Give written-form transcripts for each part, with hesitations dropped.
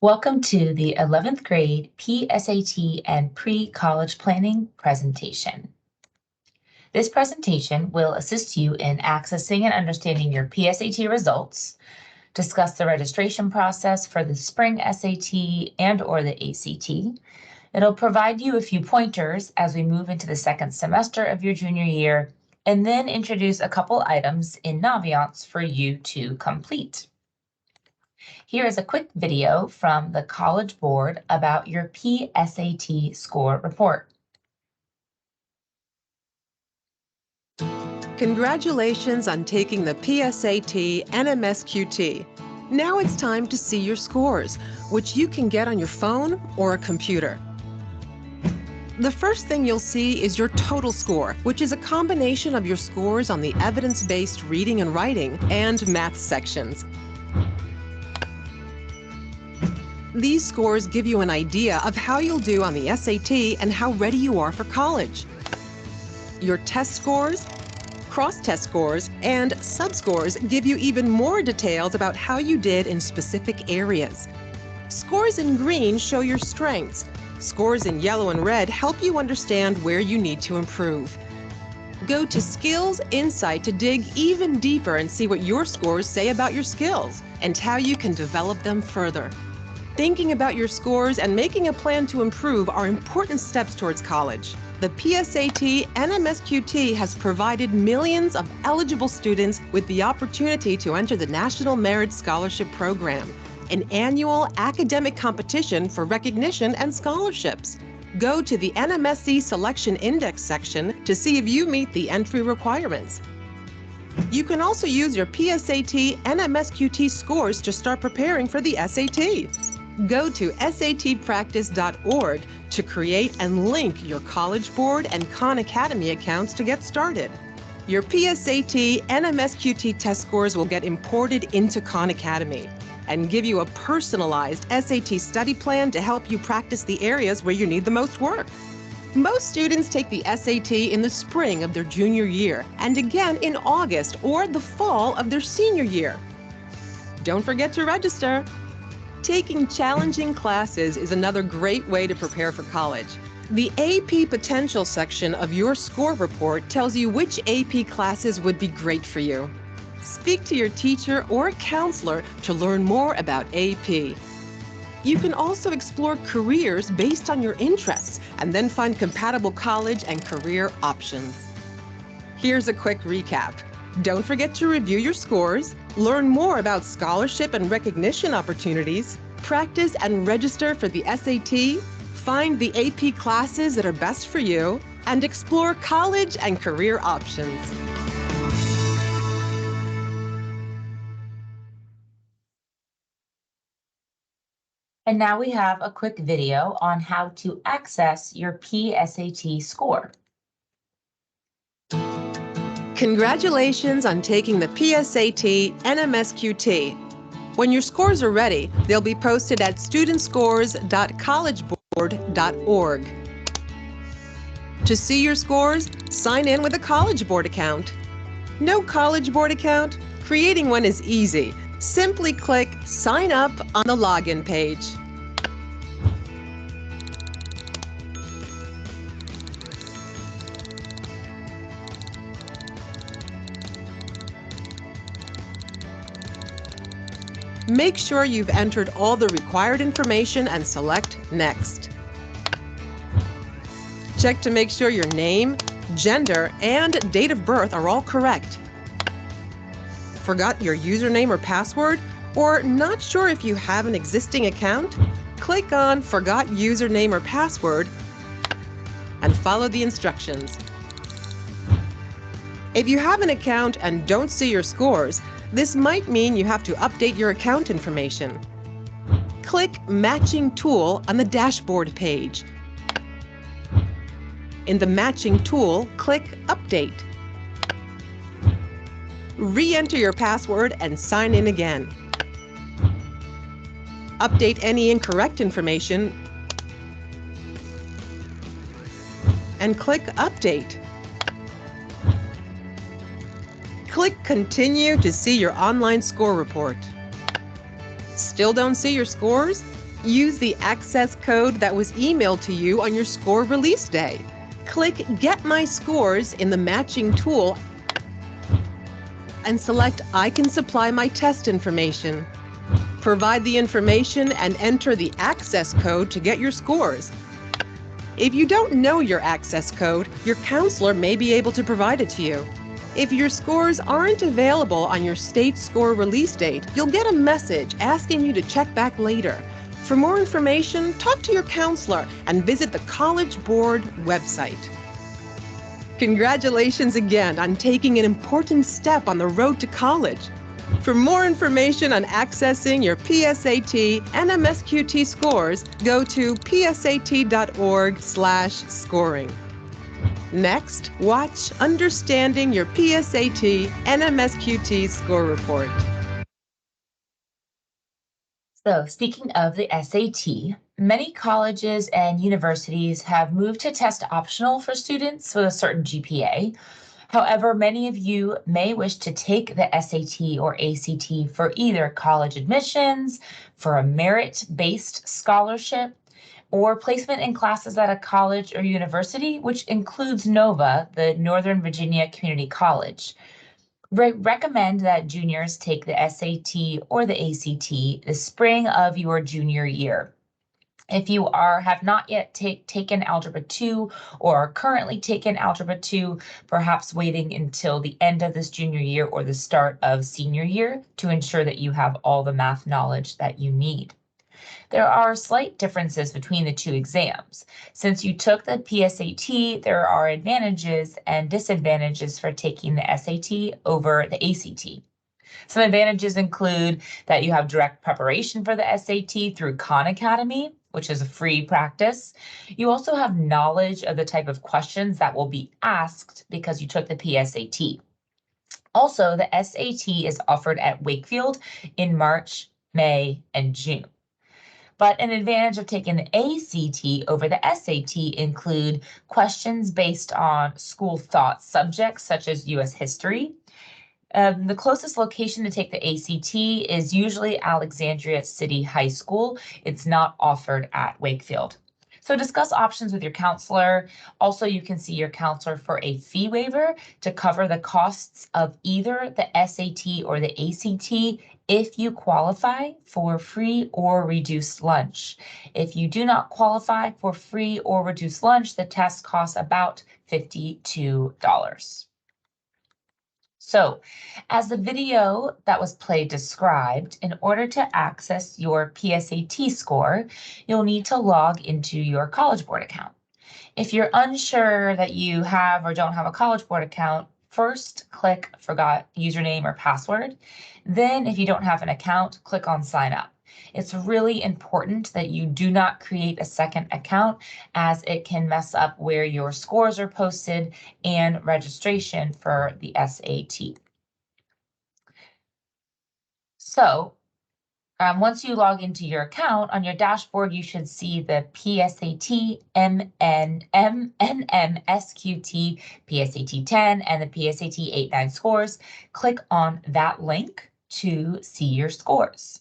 Welcome to the 11th grade PSAT and pre-college planning presentation. This presentation will assist you in accessing and understanding your PSAT results, discuss the registration process for the spring SAT and/or the ACT. It'll provide you a few pointers as we move into the second semester of your junior year, and then introduce a couple items in Naviance for you to complete. Here is a quick video from the College Board about your PSAT score report. Congratulations on taking the PSAT and MSQT. Now it's time to see your scores, which you can get on your phone or a computer. The first thing you'll see is your total score, which is a combination of your scores on the evidence-based reading and writing and math sections. These scores give you an idea of how you'll do on the SAT and how ready you are for college. Your test scores, cross-test scores, and sub-scores give you even more details about how you did in specific areas. Scores in green show your strengths. Scores in yellow and red help you understand where you need to improve. Go to Skills Insight to dig even deeper and see what your scores say about your skills and how you can develop them further. Thinking about your scores and making a plan to improve are important steps towards college. The PSAT and MSQT has provided millions of eligible students with the opportunity to enter the National Merit Scholarship Program, an annual academic competition for recognition and scholarships. Go to the NMSC Selection Index section to see if you meet the entry requirements. You can also use your PSAT and MSQT scores to start preparing for the SAT. Go to satpractice.org to create and link your College Board and Khan Academy accounts to get started. Your PSAT and MSQT test scores will get imported into Khan Academy and give you a personalized SAT study plan to help you practice the areas where you need the most work. Most students take the SAT in the spring of their junior year and again in August or the fall of their senior year. Don't forget to register. Taking challenging classes is another great way to prepare for college. The AP Potential section of your score report tells you which AP classes would be great for you. Speak to your teacher or counselor to learn more about AP. You can also explore careers based on your interests and then find compatible college and career options. Here's a quick recap. Don't forget to review your scores, learn more about scholarship and recognition opportunities, practice and register for the SAT, find the AP classes that are best for you, and explore college and career options. And now we have a quick video on how to access your PSAT score. Congratulations on taking the PSAT and MSQT. When your scores are ready, they'll be posted at studentscores.collegeboard.org. To see your scores, sign in with a College Board account. No College Board account? Creating one is easy. Simply click Sign Up on the login page. Make sure you've entered all the required information and select Next. Check to make sure your name, gender, and date of birth are all correct. Forgot your username or password, or not sure if you have an existing account? Click on Forgot Username or Password and follow the instructions. If you have an account and don't see your scores, this might mean you have to update your account information. Click Matching Tool on the dashboard page. In the Matching tool, click Update. Re-enter your password and sign in again. Update any incorrect information and click Update. Click Continue to see your online score report. Still don't see your scores? Use the access code that was emailed to you on your score release day. Click Get My Scores in the matching tool and select I can supply my test information. Provide the information and enter the access code to get your scores. If you don't know your access code, your counselor may be able to provide it to you. If your scores aren't available on your state score release date, you'll get a message asking you to check back later. For more information, talk to your counselor and visit the College Board website. Congratulations again on taking an important step on the road to college. For more information on accessing your PSAT and MSQT scores, go to psat.org/scoring. Next, watch Understanding Your PSAT and MSQT Score Report. So speaking of the SAT, many colleges and universities have moved to test optional for students with a certain GPA. However, many of you may wish to take the SAT or ACT for either college admissions, for a merit-based scholarship, or placement in classes at a college or university, which includes NOVA, the Northern Virginia Community College. Recommend that juniors take the SAT or the ACT the spring of your junior year. If you have not yet taken Algebra 2 or are currently taking Algebra 2, perhaps waiting until the end of this junior year or the start of senior year to ensure that you have all the math knowledge that you need. There are slight differences between the two exams. Since you took the PSAT, there are advantages and disadvantages for taking the SAT over the ACT. Some advantages include that you have direct preparation for the SAT through Khan Academy, which is a free practice. You also have knowledge of the type of questions that will be asked because you took the PSAT. Also, the SAT is offered at Wakefield in March, May, and June. But an advantage of taking the ACT over the SAT include questions based on school thought subjects such as U.S. history. The closest location to take the ACT is usually Alexandria City High School. It's not offered at Wakefield. So discuss options with your counselor. Also, you can see your counselor for a fee waiver to cover the costs of either the SAT or the ACT if you qualify for free or reduced lunch. If you do not qualify for free or reduced lunch, the test costs about $52. So, as the video that was played described, in order to access your PSAT score, you'll need to log into your College Board account. If you're unsure that you have or don't have a College Board account, first click Forgot Username or Password. Then, if you don't have an account, click on Sign Up. It's really important that you do not create a second account, as it can mess up where your scores are posted and registration for the SAT. So once you log into your account, on your dashboard, you should see the PSAT, MSQT, PSAT 10, and the PSAT 8-9 scores. Click on that link to see your scores.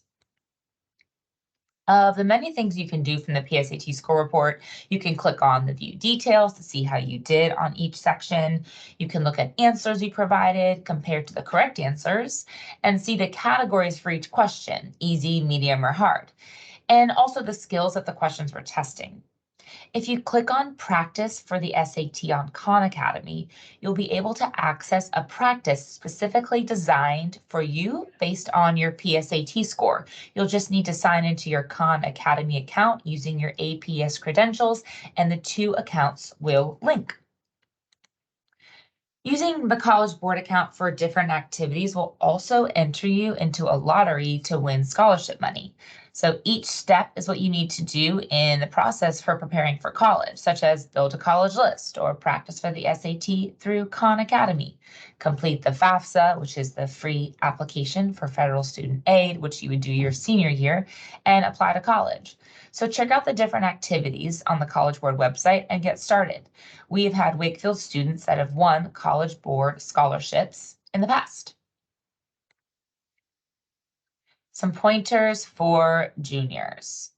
Of the many things you can do from the PSAT score report, you can click on the view details to see how you did on each section. You can look at answers you provided compared to the correct answers and see the categories for each question, easy, medium, or hard, and also the skills that the questions were testing. If you click on Practice for the SAT on Khan Academy, you'll be able to access a practice specifically designed for you based on your PSAT score. You'll just need to sign into your Khan Academy account using your APS credentials, and the two accounts will link. Using the College Board account for different activities will also enter you into a lottery to win scholarship money. So each step is what you need to do in the process for preparing for college, such as build a college list or practice for the SAT through Khan Academy. Complete the FAFSA, which is the free application for federal student aid, which you would do your senior year, and apply to college. So check out the different activities on the College Board website and get started. We have had Wakefield students that have won College Board scholarships in the past. Some pointers for juniors.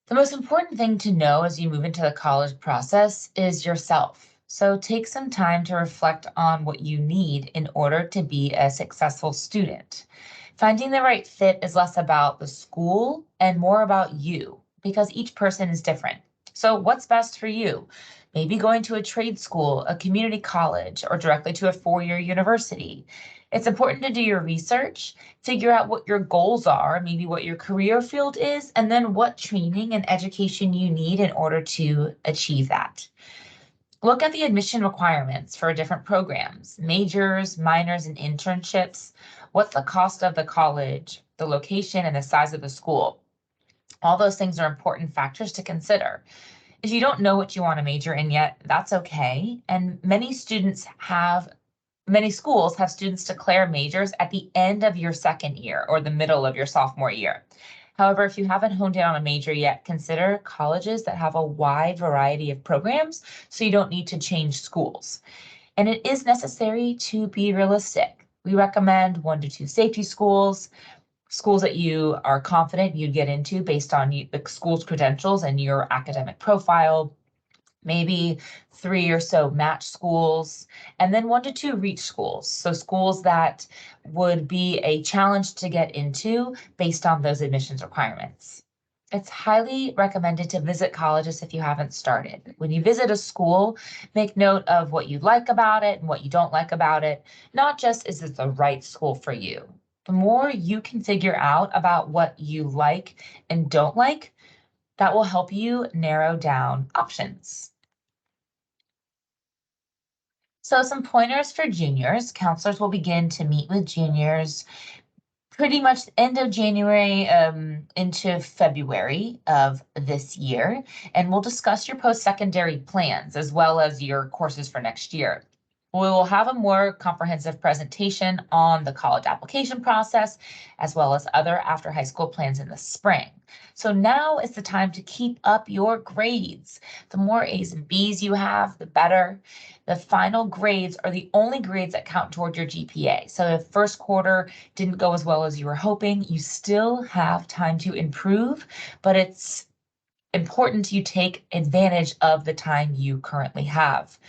The most important thing to know as you move into the college process is yourself. So take some time to reflect on what you need in order to be a successful student. Finding the right fit is less about the school and more about you because each person is different. So what's best for you? Maybe going to a trade school, a community college, or directly to a four-year university. It's important to do your research, figure out what your goals are, maybe what your career field is, and then what training and education you need in order to achieve that. Look at the admission requirements for different programs, majors, minors, and internships. What's the cost of the college, the location, and the size of the school? All those things are important factors to consider. If you don't know what you want to major in yet, that's okay. And many schools have students declare majors at the end of your second year or the middle of your sophomore year. However, if you haven't honed in on a major yet, consider colleges that have a wide variety of programs so you don't need to change schools. And it is necessary to be realistic. We recommend 1 to 2 safety schools, schools that you are confident you'd get into based on the school's credentials and your academic profile, maybe 3 or so match schools, and then 1 to 2 reach schools. So schools that would be a challenge to get into based on those admissions requirements. It's highly recommended to visit colleges if you haven't started. When you visit a school, make note of what you like about it and what you don't like about it, not just is it the right school for you. The more you can figure out about what you like and don't like, that will help you narrow down options. So some pointers for juniors. Counselors will begin to meet with juniors pretty much end of January into February of this year, and we'll discuss your post-secondary plans as well as your courses for next year. We will have a more comprehensive presentation on the college application process, as well as other after high school plans in the spring. So now is the time to keep up your grades. The more A's and B's you have, the better. The final grades are the only grades that count toward your GPA. So if first quarter didn't go as well as you were hoping, you still have time to improve, but it's important you take advantage of the time you currently have.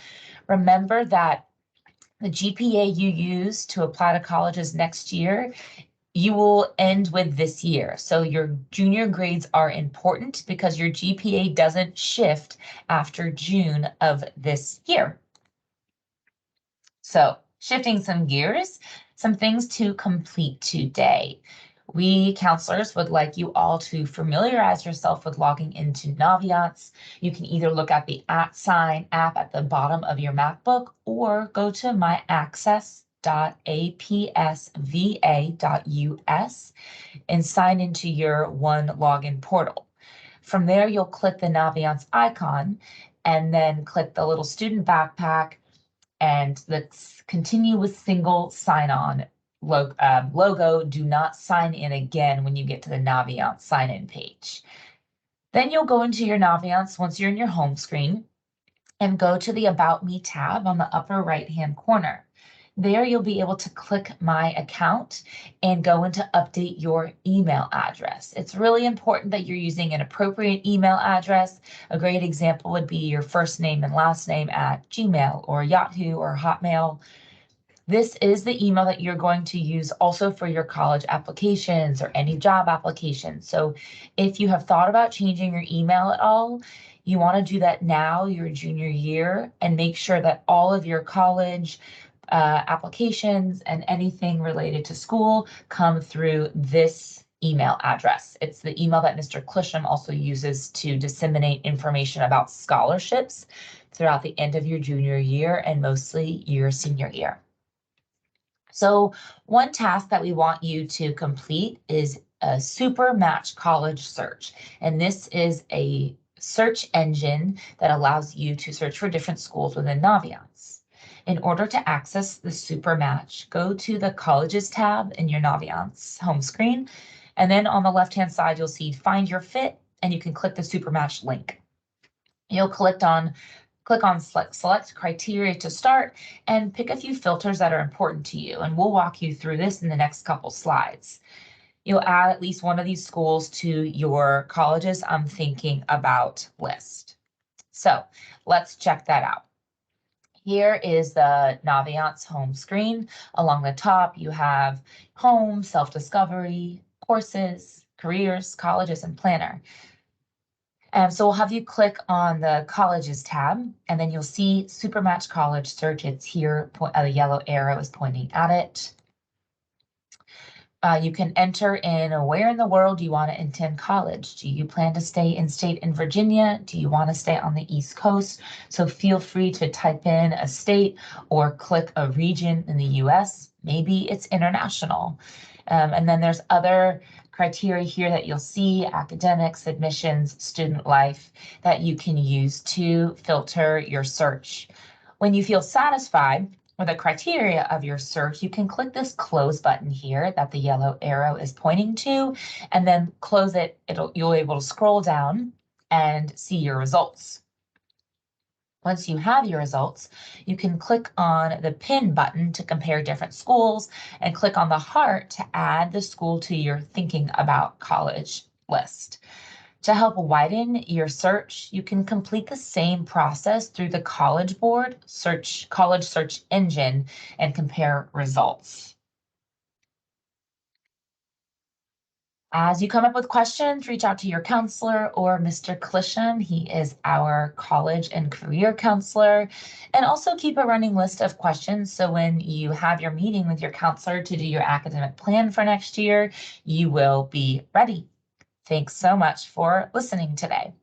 Remember that the GPA you use to apply to colleges next year, you will end with this year. So your junior grades are important because your GPA doesn't shift after June of this year. So shifting some gears, some things to complete today. We counselors would like you all to familiarize yourself with logging into Naviance. You can either look at the @sign app at the bottom of your MacBook or go to myaccess.apsva.us and sign into your one login portal. From there, you'll click the Naviance icon and then click the little student backpack, and let's continue with single sign-on logo. Do not sign in again when you get to the Naviance sign-in page. Then you'll go into your Naviance once you're in your home screen and go to the About Me tab on the upper right-hand corner. There you'll be able to click My Account and go into update your email address. It's really important that you're using an appropriate email address. A great example would be your first name and last name at Gmail or Yahoo or Hotmail. This is the email that you're going to use also for your college applications or any job applications. So if you have thought about changing your email at all, you want to do that now, your junior year, and make sure that all of your college applications and anything related to school come through this email address. It's the email that Mr. Clisham also uses to disseminate information about scholarships throughout the end of your junior year and mostly your senior year. So one task that we want you to complete is a super match college search. And this is a search engine that allows you to search for different schools within Naviance. In order to access the super match, go to the colleges tab in your Naviance home screen. And then on the left-hand side, you'll see Find Your Fit, and you can click the super match link. You'll click on select criteria to start and pick a few filters that are important to you. And we'll walk you through this in the next couple slides. you'll add at least one of these schools to your colleges I'm thinking about list. So let's check that out. Here is the Naviance home screen. Along the top, you have home, self-discovery, courses, careers, colleges, and planner. So we'll have you click on the colleges tab, and then you'll see Supermatch College Search. It's here, the yellow arrow is pointing at it. You can enter in where in the world you want to attend college. Do you plan to stay in state in Virginia? Do you want to stay on the East Coast? So feel free to type in a state or click a region in the US. Maybe it's international. And then there's other criteria here that you'll see: academics, admissions, student life, that you can use to filter your search. When you feel satisfied with the criteria of your search, you can click this close button here that the yellow arrow is pointing to, and then close it. You'll be able to scroll down and see your results. Once you have your results, you can click on the pin button to compare different schools and click on the heart to add the school to your thinking about college list. To help widen your search, you can complete the same process through the College Board college search engine and compare results. As you come up with questions, reach out to your counselor or Mr. Clisham. He is our college and career counselor. And also keep a running list of questions, so when you have your meeting with your counselor to do your academic plan for next year, you will be ready. Thanks so much for listening today.